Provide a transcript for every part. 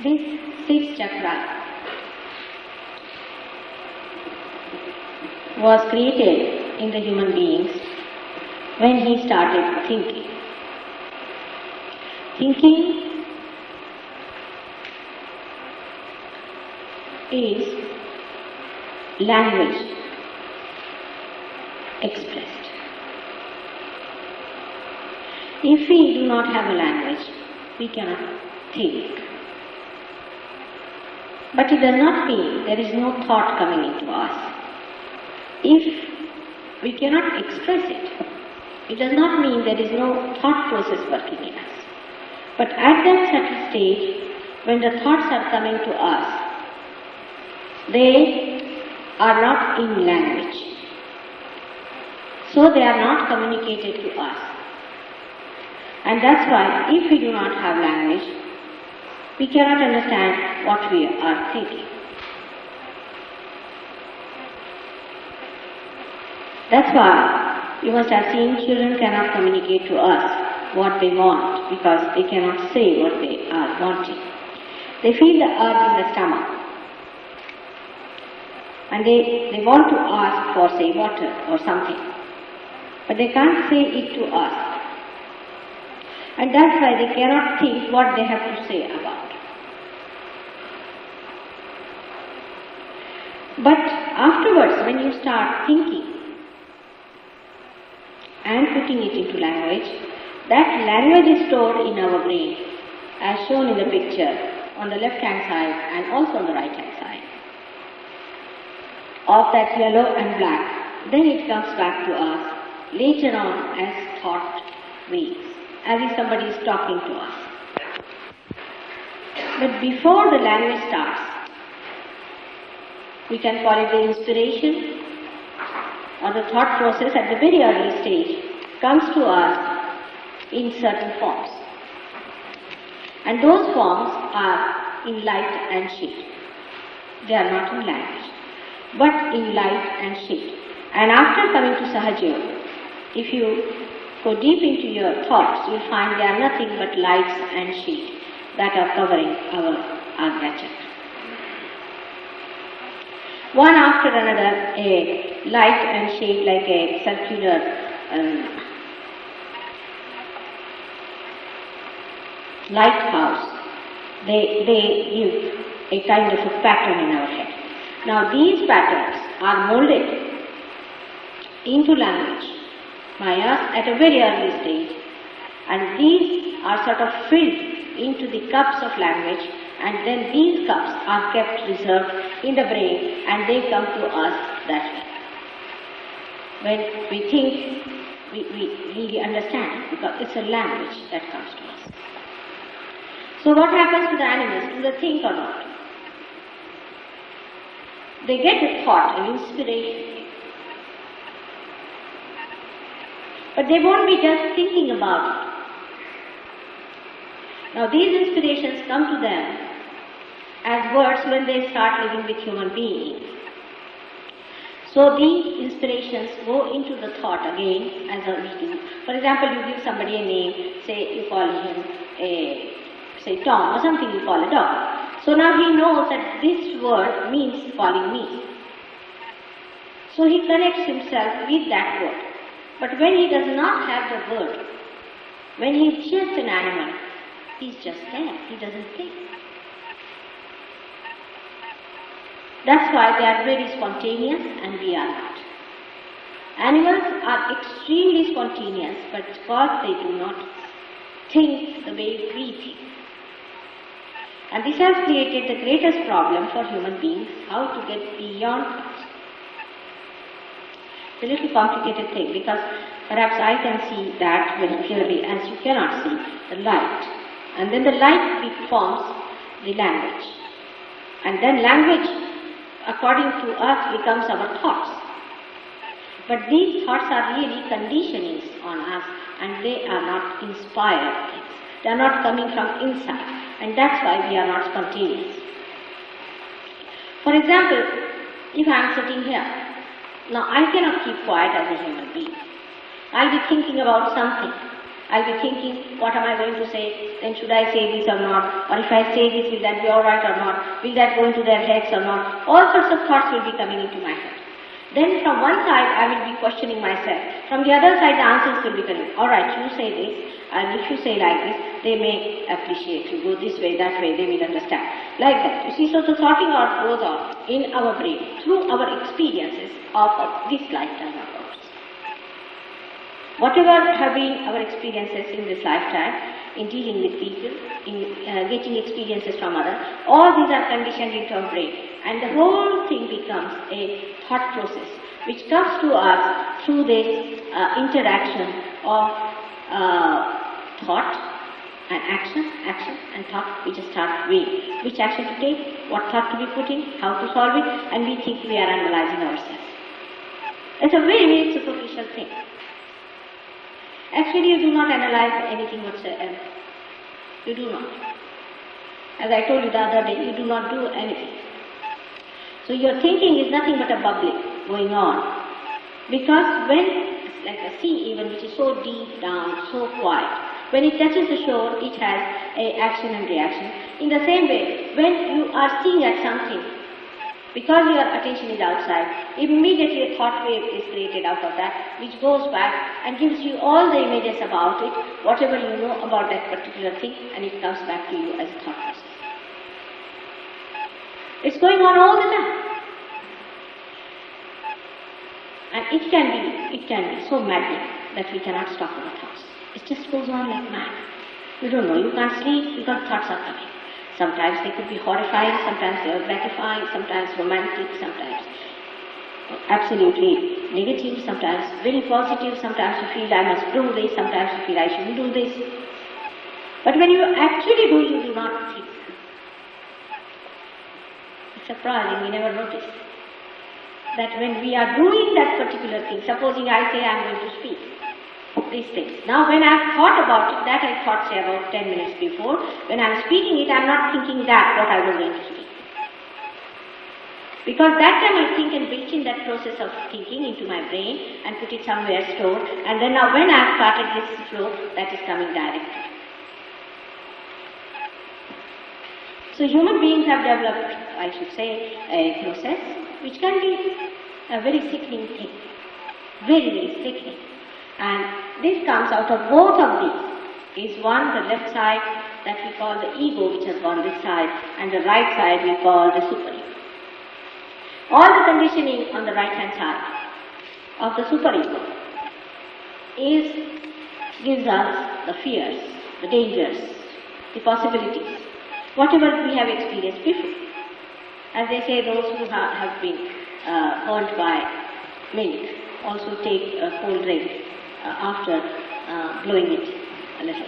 This sixth chakra was created in the human beings when he started thinking. Thinking is language expressed. If we do not have a language, we cannot think. But it does not mean there is no thought coming into us. If we cannot express it, it does not mean there is no thought process working in us. But at that certain stage, when the thoughts are coming to us, they are not in language. So they are not communicated to us. And that's why if we do not have language, we cannot understand what we are thinking. That's why you must have seen children cannot communicate to us what they want because they cannot say what they are wanting. They feel the urge in the stomach and they want to ask for, say, water or something, but they can't say it to us. And that's why they cannot think what they have to say about. But afterwards, when you start thinking and putting it into language, that language is stored in our brain as shown in the picture on the left hand side and also on the right hand side of that yellow and black. Then it comes back to us later on as thought waves, as if somebody is talking to us. But before the language starts, we can call it the inspiration or the thought process at the very early stage comes to us in certain forms. And those forms are in light and shade. They are not in language, but in light and shade. And after coming to Sahaja Yoga, if you go deep into your thoughts, you'll find they are nothing but lights and shade that are covering our Ajna Chakra. One after another, a light and shade like a circular lighthouse, they give a kind of a pattern in our head. Now these patterns are molded into language by us at a very early stage, and these are sort of filled into the cups of language, and then these cups are kept reserved in the brain and they come to us that way. When we think, we really understand it because it's a language that comes to us. So what happens to the animals? Do they think or not? They get a thought, an inspiration. But they won't be just thinking about it. Now these inspirations come to them as words when they start living with human beings. So these inspirations go into the thought again as we do. For example, you give somebody a name, say you call him say Tom or something you call a dog. So now he knows that this word means calling me. So he connects himself with that word. But when he does not have the word, when he is just an animal, he is just there, he doesn't think. That's why they are very spontaneous and we are not. Animals are extremely spontaneous, but because they do not think the way we think. And this has created the greatest problem for human beings, how to get beyond thoughts. It's a little complicated thing because perhaps I can see that very clearly as you cannot see the light. And then the light forms the language. And then language, according to us, becomes our thoughts. But these thoughts are really conditionings on us and they are not inspired things. They are not coming from inside. And that's why we are not spontaneous. For example, if I am sitting here, now I cannot keep quiet as a human being. I'll be thinking about something. I'll be thinking, what am I going to say? Then should I say this or not? Or if I say this, will that be alright or not? Will that go into their heads or not? All sorts of thoughts will be coming into my head. Then from one side, I will be questioning myself. From the other side, the answers will be coming. Alright, you say this, and if you say like this, they may appreciate you. Go this way, that way, they will understand. Like that. You see, so the sorting out goes on in our brain through our experiences of this lifetime of ours. Whatever have been our experiences in this lifetime, in dealing with people, in getting experiences from others, all these are conditioned into our brain. And the whole thing becomes a thought process, which comes to us through this interaction of thought and action and thought. We just start weighing which action to take, what thought to be put in, how to solve it, and we think we are analyzing ourselves. It's a very, very superficial thing. Actually, you do not analyze anything whatsoever. You do not. As I told you the other day, you do not do anything. So your thinking is nothing but a bubbling going on. Because when, like a sea even, which is so deep down, so quiet, when it touches the shore, it has a action and reaction. In the same way, when you are seeing at something, because your attention is outside, immediately a thought wave is created out of that, which goes back and gives you all the images about it, whatever you know about that particular thing, and it comes back to you as a thought process. It's going on all the time. And it can be so maddening that we cannot stop our thoughts. It just goes on like mad. You don't know, you can't sleep because thoughts are coming. Sometimes they could be horrifying, sometimes they are gratifying, sometimes romantic, sometimes absolutely negative, sometimes very positive, sometimes you feel I must do this, sometimes you feel I shouldn't do this. But when you actually do, you do not think. It's surprising, we never notice that when we are doing that particular thing, supposing I say I am going to speak these things. Now when I have thought about it, that I thought say about 10 minutes before, when I am speaking it, I am not thinking that what I was going to speak. Because that time I think and built in that process of thinking into my brain and put it somewhere stored, and then now when I have started this flow, that is coming directly. So human beings have developed, I should say, a process which can be a very sickening thing. Very, very sickening. And this comes out of both of these. Is one, the left side that we call the ego, which has gone this side, and the right side we call the superego. All the conditioning on the right hand side of the superego gives us the fears, the dangers, the possibilities, whatever we have experienced before. As they say, those who have been burnt by milk also take a cold drink after blowing it a little.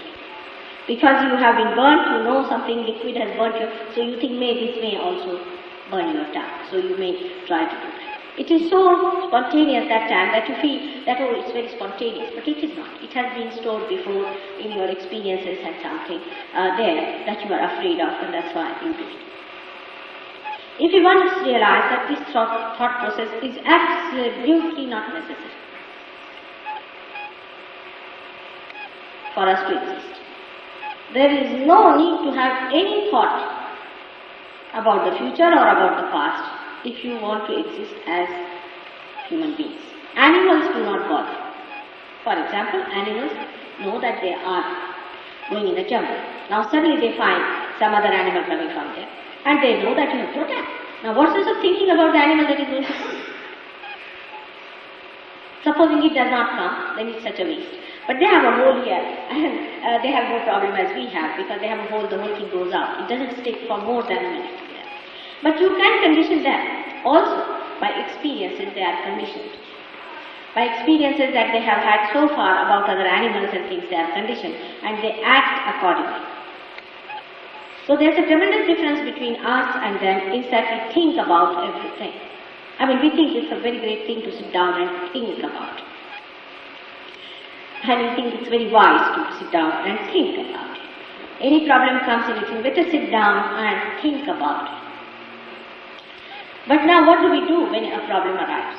Because you have been burnt, you know something liquid has burnt you, so you think this may also burn your tongue. So you may try to do that. It is so spontaneous that time that you feel that, oh, it's very spontaneous, but it is not. It has been stored before in your experiences and something there that you are afraid of, and that's why you do it. If you want to realize that this thought process is absolutely not necessary for us to exist. There is no need to have any thought about the future or about the past if you want to exist as human beings. Animals do not bother. For example, animals know that they are going in the jungle. Now suddenly they find some other animal coming from there, and they know that you have to attack. Now what sense of thinking about the animal that is going to come? Supposing it does not come, then it's such a waste. But they have a hole here, and they have no problem as we have, because they have a hole, the whole thing goes out. It doesn't stick for more than a minute there. But you can condition them also by experiences they are conditioned. By experiences that they have had so far about other animals and things, they are conditioned, and they act accordingly. So there's a tremendous difference between us and them, is that we think about everything. I mean, we think it's a very great thing to sit down and think about it. And we think it's very wise to sit down and think about it. Any problem comes in, you better sit down and think about it. But now what do when a problem arrives?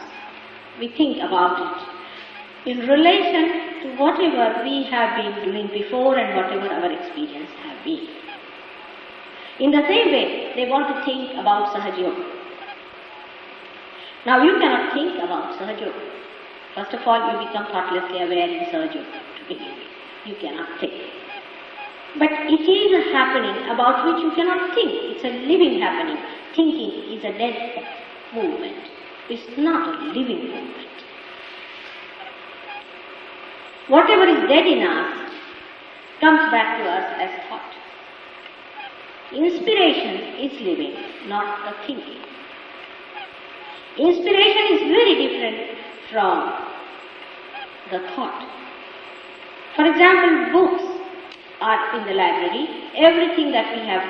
We think about it in relation to whatever we have been doing before and whatever our experience have been. In the same way, they want to think about Sahaja Yoga. Now you cannot think about Sahaja Yoga. First of all, you become thoughtlessly aware in Sahaja Yoga to begin with. You cannot think. But it is a happening about which you cannot think. It's a living happening. Thinking is a dead movement. It's not a living movement. Whatever is dead in us comes back to us as thought. Inspiration is living, not the thinking. Inspiration is very different from the thought. For example, books are in the library. Everything that we have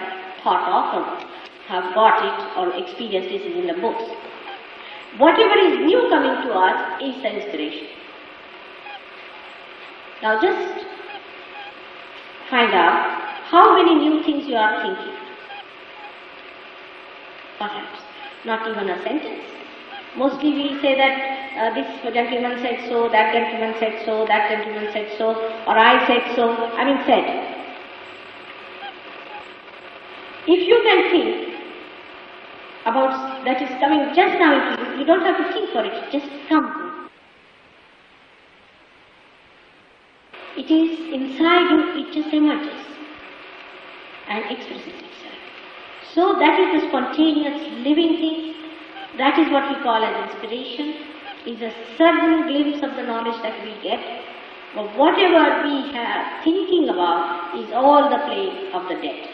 thought of or have got it or experienced is in the books. Whatever is new coming to us is the inspiration. Now just find out how many new things you are thinking. Perhaps not even a sentence. Mostly we say that this gentleman said so, that gentleman said so, that gentleman said so, or I said so, said. If you can think about that is coming just now into you, you don't have to think for it, it just comes. It is inside you, it just emerges and expresses itself. So that is the spontaneous living thing. That is what we call as inspiration, is a sudden glimpse of the knowledge that we get. But whatever we have thinking about is all the play of the dead.